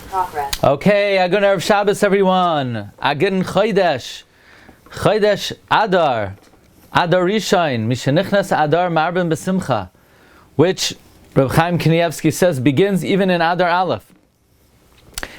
progress. Okay, Agun Erev Shabbos, everyone. Agun Chodesh Adar Rishon, Mishenichnas Adar Marbin Besimcha, which Reb Chaim Kanievsky says begins even in Adar Aleph.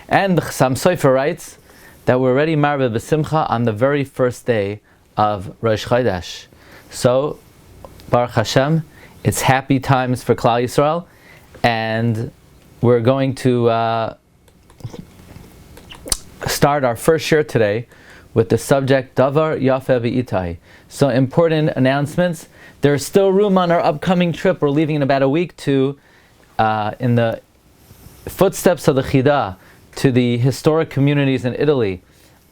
And the Chassam Sofer writes that we're already Marbin Besimcha on the very first day of Rosh Chodesh. So, Baruch Hashem, it's happy times for Klal Yisrael, and we're going to start our first shir today with the subject Davar, Yafeh v'itai. So important announcements. There's still room on our upcoming trip. We're leaving in about a week to, in the footsteps of the Chida, to the historic communities in Italy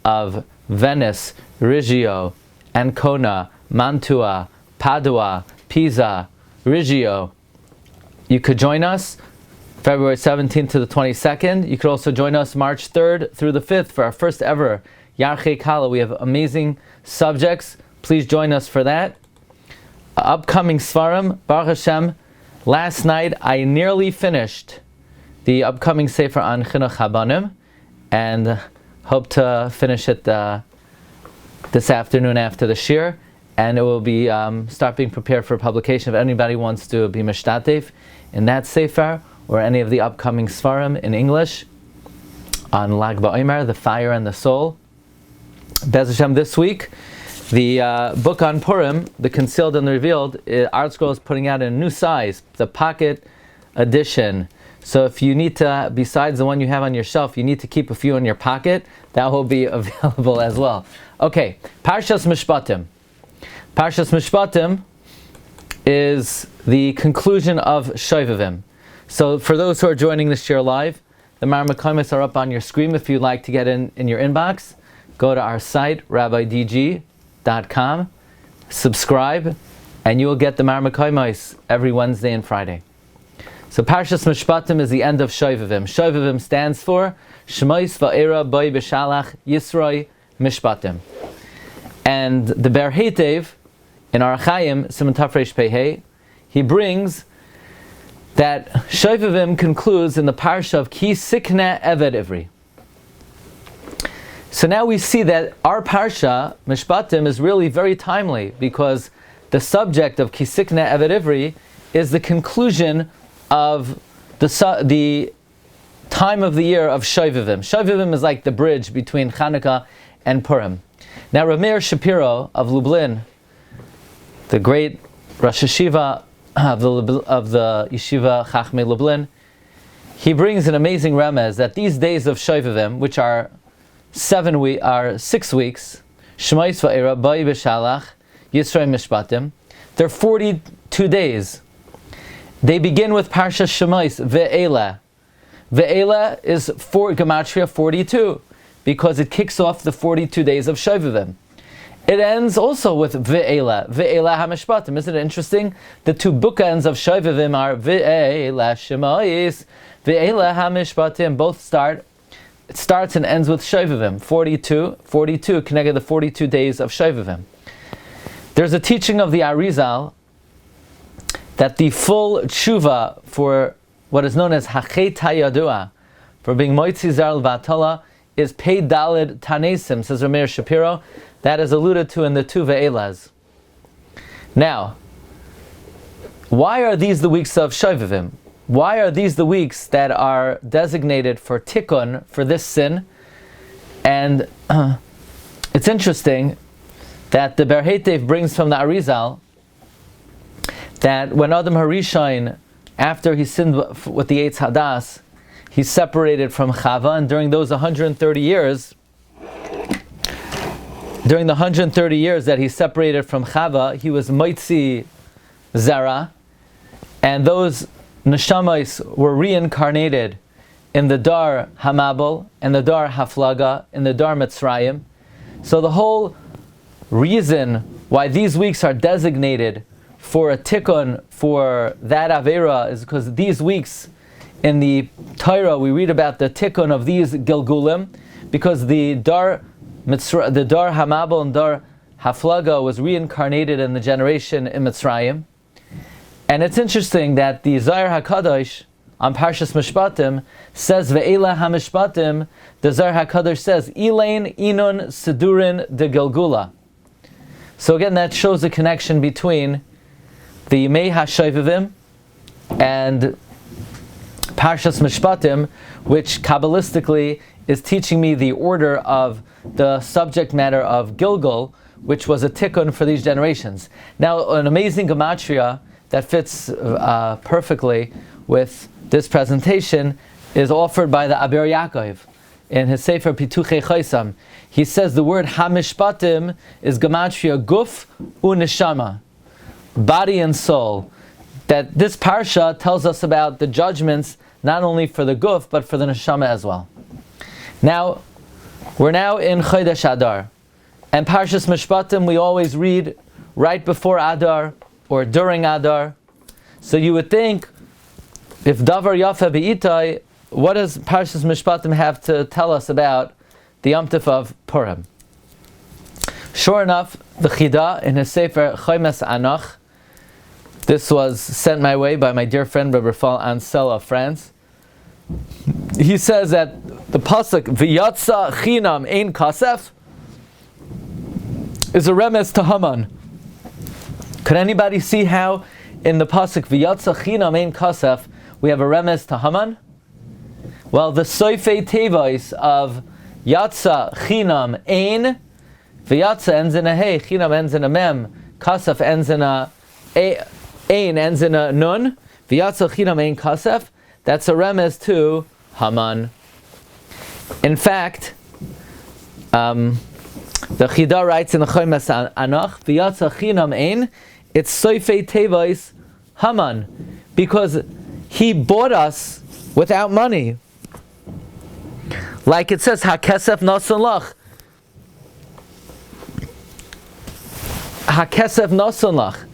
of Venice, Reggio, Ancona, Mantua, Padua, Pisa, Reggio. You could join us February 17th to the 22nd. You could also join us March 3rd through the 5th for our first ever Yarchei Kala. We have amazing subjects. Please join us for that. Upcoming Svarim, Baruch Hashem. Last night I nearly finished the upcoming Sefer on Chinuch Habanim, and hope to finish it this afternoon after the shir, and it will be start being prepared for publication. If anybody wants to be mishtatev in that Sefer or any of the upcoming Svarim in English on Lag BaOmer, the fire and the soul. Bez Hashem, this week, the book on Purim, the Concealed and the Revealed, Art Scroll is putting out in a new size, the pocket edition. So if you need to, besides the one you have on your shelf, you need to keep a few in your pocket, that will be available as well. Okay, Parshas Mishpatim. Parshas Mishpatim is the conclusion of Shovavim. So for those who are joining this shir live, the Marmakomis are up on your screen. If you'd like to get in your inbox, go to our site, rabbidg.com, subscribe, and you will get the Marmakomis every Wednesday and Friday. So Parshas Mishpatim is the end of Shovavim. Shovavim stands for Shmois Va'era Boi B'Shalach Yisroi Mishpatim. And the Ber Heitev, in our Chaim, Siman Tafresh Pehei, he brings that Shovavim concludes in the parsha of Ki Sikne Eved Ivri. So now we see that our parsha, Mishpatim, is really very timely, because the subject of Ki Sikne Eved Ivri is the conclusion of the time of the year of Shovavim. Shovavim is like the bridge between Chanukah and Purim. Now Rav Meir Shapiro of Lublin, the great Rosh Hashiva of the Yeshiva Chachmei Lublin, he brings an amazing remez that these days of Shovavim, which are 6 weeks, Shmois Va'era Boi B'Shalach Yisroi Mishpatim, they're 42 days. They begin with Parshas Shmois Ve'ela. Ve'ela is for Gematria 42, because it kicks off the 42 days of Shovavim. It ends also with Ve'ela HaMishpatim. Isn't it interesting? The two bookends of Shovavim are Ve'ela Shmois, Ve'ela HaMishpatim. Both it starts and ends with Shovavim. 42, connected the 42 days of Shovavim. There's a teaching of the Arizal that the full tshuva for what is known as Hachet HaYadua, for being Moitzi Zar L'Vatala, is Pei Daled Tanesim, says Rav Meir Shapiro. That is alluded to in the two Ve'elas. Now, why are these the weeks of Shovavim? Why are these the weeks that are designated for tikkun, for this sin? And it's interesting that the Ber Heitev brings from the Arizal that when Adam Harishon, after he sinned with the Eitz Hadas, he separated from Chava, and during those 130 years, that he separated from Chava, he was Moitzi Zara, and those neshamas were reincarnated in the Dar Hamabel, and the Dar Haflaga, in the Dar Mitzrayim. So the whole reason why these weeks are designated for a tikkun, for that Avera, is because these weeks in the Torah we read about the tikkun of these Gilgulim, because the Dar Hamabel and Dar Haflaga was reincarnated in the generation in Mitzrayim. And it's interesting that the Zohar HaKadosh on Parshas Mishpatim says Ve'ela HaMishpatim, the Zohar HaKadosh says Ilain Inun Sidurin de Gilgula. So again, that shows a connection between the Yemei HaShoivavim and Parshas Mishpatim, which Kabbalistically is teaching me the order of the subject matter of Gilgul, which was a tikkun for these generations. Now, an amazing gematria that fits perfectly with this presentation is offered by the Aber Yaakov in his Sefer Pituchei Chaisam. He says the word HaMishpatim is gematria guf u'neshama, body and soul. That this parsha tells us about the judgments not only for the guf but for the neshama as well. Now, we're now in Chodesh Adar, and Parshas Mishpatim we always read right before Adar or during Adar. So you would think, if Davar Yafeh B'itai, what does Parshas Mishpatim have to tell us about the Yom Tov of Purim? Sure enough, the Chida in his Sefer Chomes Anach, this was sent my way by my dear friend Rabbi Ansel of France. He says that the pasuk V'yatsa Chinam Ein Kasef is a remes to Haman. Could anybody see how in the pasuk V'yatsa Chinam Ein Kasef we have a remes to Haman? Well, the Soifei Tevos of Yatsa Chinam Ein, V'yatsa ends in a Hey, Chinam ends in a Mem, Kasef ends in a Ein ends in a Nun, V'yatsa Chinam Ein Kasef, that's a remes to Haman. In fact, the Chida writes in the Chomes Anach, V'yatsa Chinam Ein, it's Soifei Tevos Haman, because he bought us without money. Like it says, HaKesef Nasan Lach. HaKesef Nasan Lach.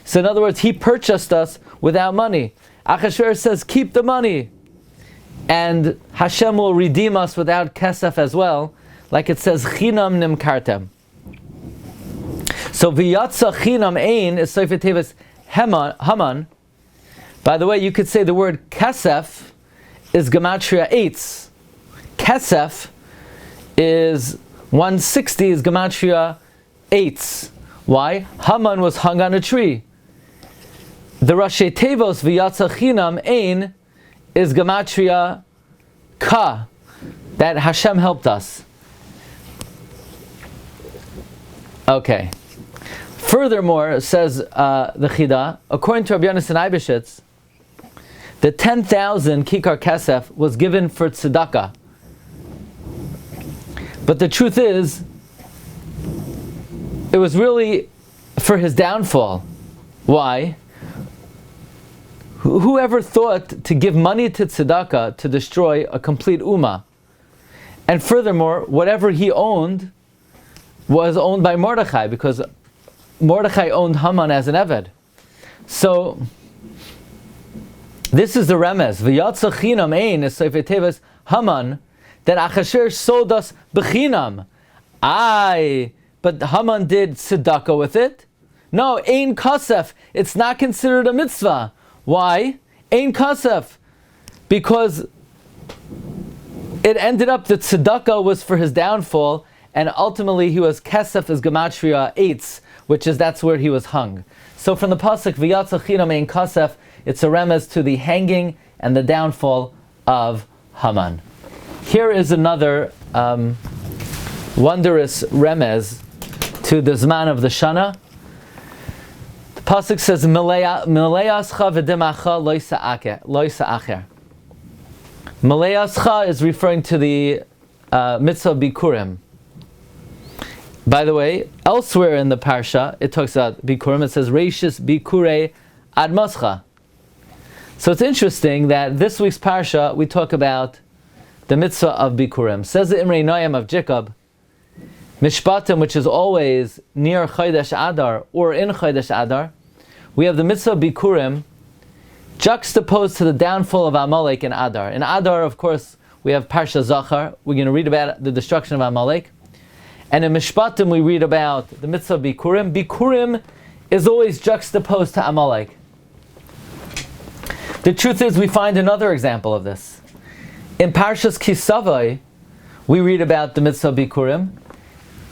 So in other words, he purchased us without money. Achashverosh says, keep the money. And Hashem will redeem us without kesef as well. Like it says, Chinam Nimkartem. So V'yatsa Chinam Ein is Soifei Tevos Haman. By the way, you could say the word kesef is gematria 8. Kesef is 160 is gematria 8. Why? Haman was hung on a tree. The Rashi Tevos V'yatsa Chinam Ein is gematria Ka, that Hashem helped us. Okay. Furthermore, says the Chida, according to Rabbi Yonasan Eibeshitz, the 10,000 kikar kesef was given for tzedakah. But the truth is, it was really for his downfall. Why? Whoever thought to give money to tzedakah to destroy a complete ummah? And furthermore, whatever he owned was owned by Mordechai, because Mordechai owned Haman as an Eved. So, this is the remez. V'yatsa Chinam Ein is Soifei Tevos Haman, that Achashverosh sold us b'chinam. But Haman did tzedakah with it? No, Ein Kasef. It's not considered a mitzvah. Why? Ein Kasef. Because it ended up that tzedakah was for his downfall, and ultimately he was kesef as gematria 8, which is that's where he was hung. So from the pasuk V'yatsa Chinam Ein Kasef, it's a remez to the hanging and the downfall of Haman. Here is another wondrous remez to the Zman of the Shana. The pasuk says Mileascha v'demacha lo yisa'acher. Mileascha is referring to the mitzvah bikurim. By the way, elsewhere in the parsha, it talks about bikurim. It says Reishis bikurei ad mascha. So it's interesting that this week's parsha we talk about the mitzvah of bikurim. Says the Imrei Noam of Jacob, Mishpatim, which is always near Chodesh Adar or in Chodesh Adar, we have the mitzvah of bikurim juxtaposed to the downfall of Amalek in Adar. In Adar, of course, we have Parsha Zachar. We're going to read about the destruction of Amalek. And in Mishpatim, we read about the mitzvah of bikurim. Bikurim is always juxtaposed to Amalek. The truth is, we find another example of this. In Parshas Kisavai, we read about the mitzvah Bikurim,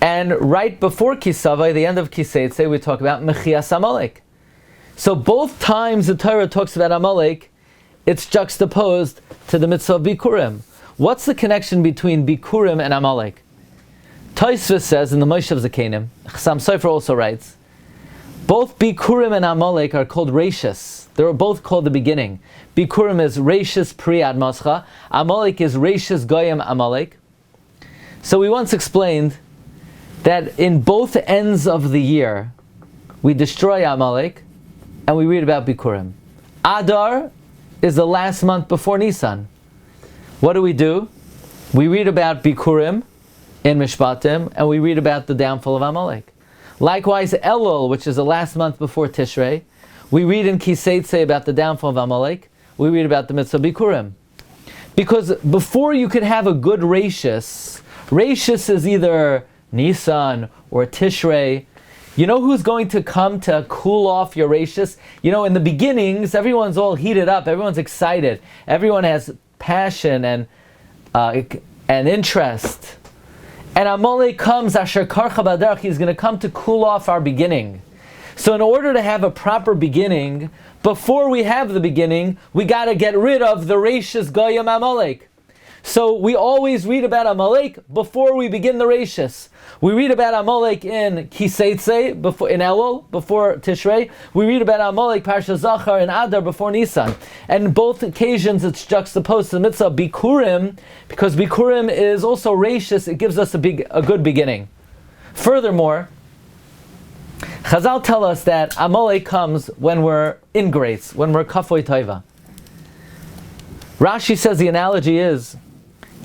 and right before Kisavai, the end of Kiseitse, we talk about Mechias Amalek. So both times the Torah talks about Amalek, it's juxtaposed to the mitzvah Bikurim. What's the connection between Bikurim and Amalek? Tosfos says in the Moshe Zakenim, Chassam Sofer also writes, both Bikurim and Amalek are called Reishis. They're both called the beginning. Bikurim is Reishis Pri Ad Mascha. Amalek is Reishis Goyim Amalek. So we once explained that in both ends of the year, we destroy Amalek and we read about Bikurim. Adar is the last month before Nisan. What do? We read about Bikurim in Mishpatim, and we read about the downfall of Amalek. Likewise, Elul, which is the last month before Tishrei, we read in Kiseitse about the downfall of Amalek, we read about the mitzvah Bikurim. Because before you could have a good Reishis is either Nisan or Tishrei. You know who's going to come to cool off your Reishis? You know, in the beginnings, everyone's all heated up, everyone's excited, everyone has passion and interest. And Amalek comes, Asher Karcha Baderach, he's going to come to cool off our beginning. So in order to have a proper beginning, before we have the beginning, we got to get rid of the Reishis Goyim Amalek. So we always read about Amalek before we begin the Reishis. We read about Amalek in Kiseitse, in Elul, before Tishrei. We read about Amalek, Parshas Zachar, and Adar before Nisan. And in both occasions it's juxtaposed to the mitzvah Bikurim, because Bikurim is also Reishis, it gives us a good beginning. Furthermore, Chazal tell us that Amalek comes when we're ingrates, when we're kafoi toiva. Rashi says the analogy is,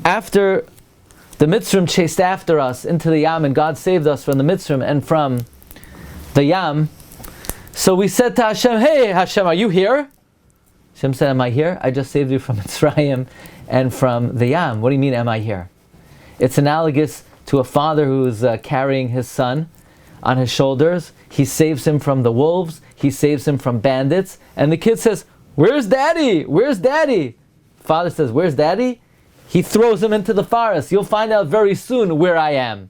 after the Mitzrim chased after us into the Yam, and God saved us from the Mitzrim and from the Yam, so we said to Hashem, hey Hashem, are you here? Hashem said, am I here? I just saved you from Mitzrayim and from the Yam. What do you mean, am I here? It's analogous to a father who's carrying his son on his shoulders. He saves him from the wolves, he saves him from bandits, and the kid says, where's daddy? Where's daddy? Father says, where's daddy? He throws him into the forest. You'll find out very soon where I am.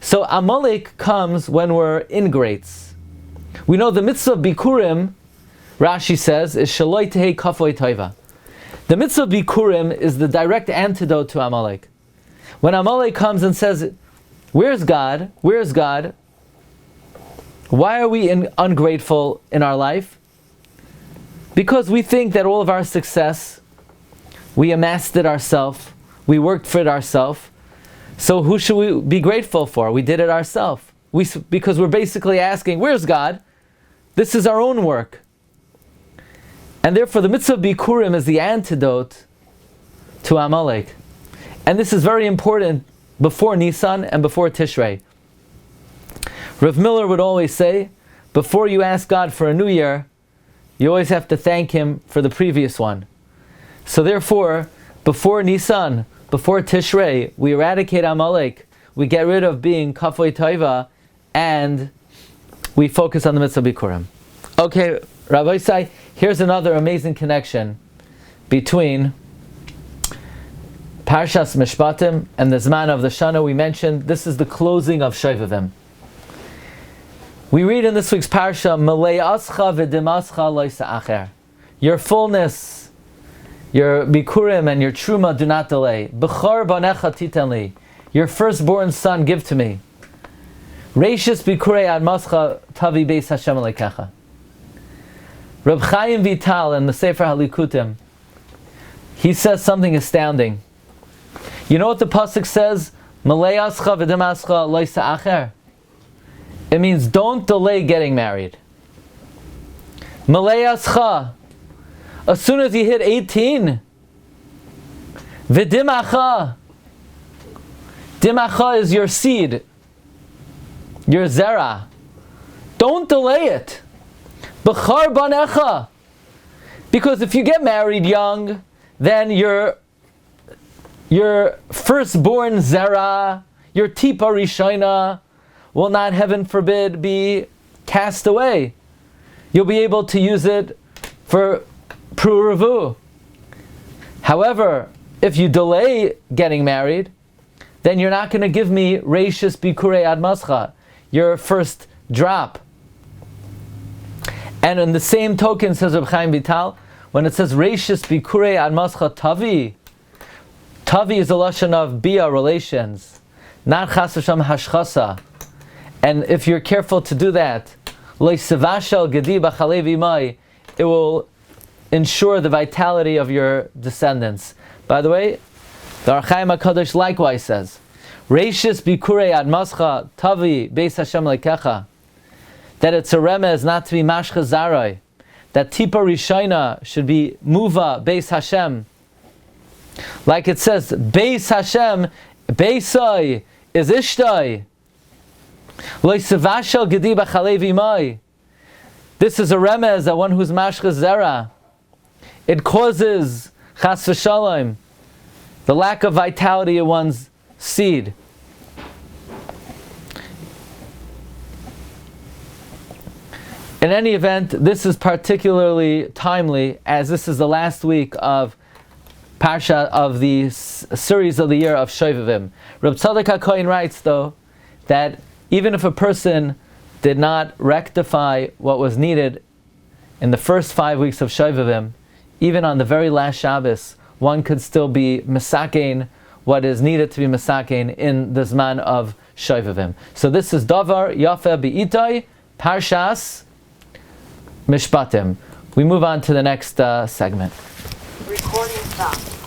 So Amalek comes when we're ingrates. We know the mitzvah Bikurim, Rashi says, is Shaloi Tehei Kafoi Toiva. The mitzvah Bikurim is the direct antidote to Amalek. When Amalek comes and says, where's God? Where's God? Why are we ungrateful in our life? Because we think that all of our success, we amassed it ourselves, we worked for it ourselves, so who should we be grateful for? We did it ourselves. Because we're basically asking, where's God? This is our own work. And therefore the mitzvah Bikurim is the antidote to Amalek. And this is very important before Nisan and before Tishrei. Rav Miller would always say, before you ask God for a new year, you always have to thank Him for the previous one. So therefore, before Nisan, before Tishrei, we eradicate Amalek, we get rid of being Kafoi Toiva, and we focus on the mitzvah Bikurim. Okay, Rabbi Glatstein, here's another amazing connection between Parshas Mishpatim and the Zman of the Hashana. We mentioned this is the closing of Shovavim. We read in this week's Parsha, Malei Ascha v'dimascha lo yisa'acher. Your fullness, your Bikurim and your Truma do not delay. B'char banecha titen li. Your firstborn son give to me. Reishis Bikurei ad mascha tavi beis Hashem alekecha. Reb Chaim Vital in the Sefer Halikutim, he says something astounding. You know what the pasuk says? Malei ascha v'dimascha lo yisa'acher. It means don't delay getting married. Malei ascha. As soon as you hit 18, v'dimacha. Dimacha is your seed, your zera. Don't delay it. B'char banecha. Because if you get married young, then your firstborn zera, your tipa rishona, will not, heaven forbid, be cast away. You'll be able to use it for Pru'ravu. However, if you delay getting married, then you're not going to give me Reishis Bikurei Ad Mascha, your first drop. And in the same token, says Reb Chaim Vital, when it says Reishis Bikurei Ad Mascha Tavi, Tavi is a lashon of bia, relations, not Chas v'Shem hashchasa. And if you're careful to do that, Lo Sevashel Gedi B'Chalev Imai, it will ensure the vitality of your descendants. By the way, the Or Chaim HaKadosh likewise says, Reishis Bikurei Ad Mascha Tavi Beis Hashem Lekecha, that it's a remez not to be mashcha zarai, that tipa rishayna should be muva Beis Hashem. Like it says, Beis Hashem, Beisai is Ishtai. Lo Sevashel Gedi B'Chalev Imai. This is a remez that one who's mashcha zera, it causes chas v'shalom, the lack of vitality of one's seed. In any event, this is particularly timely as this is the last week of Parsha of the series of the year of Shovavim. Reb Tzadok HaKohen writes, though, that even if a person did not rectify what was needed in the first 5 weeks of Shovavim, even on the very last Shabbos, one could still be misakein what is needed to be misakein in the Zman of Shovavim. So this is Davar, Yafeh, Be'itai, Parshas, Mishpatim. We move on to the next segment. Recording stopped.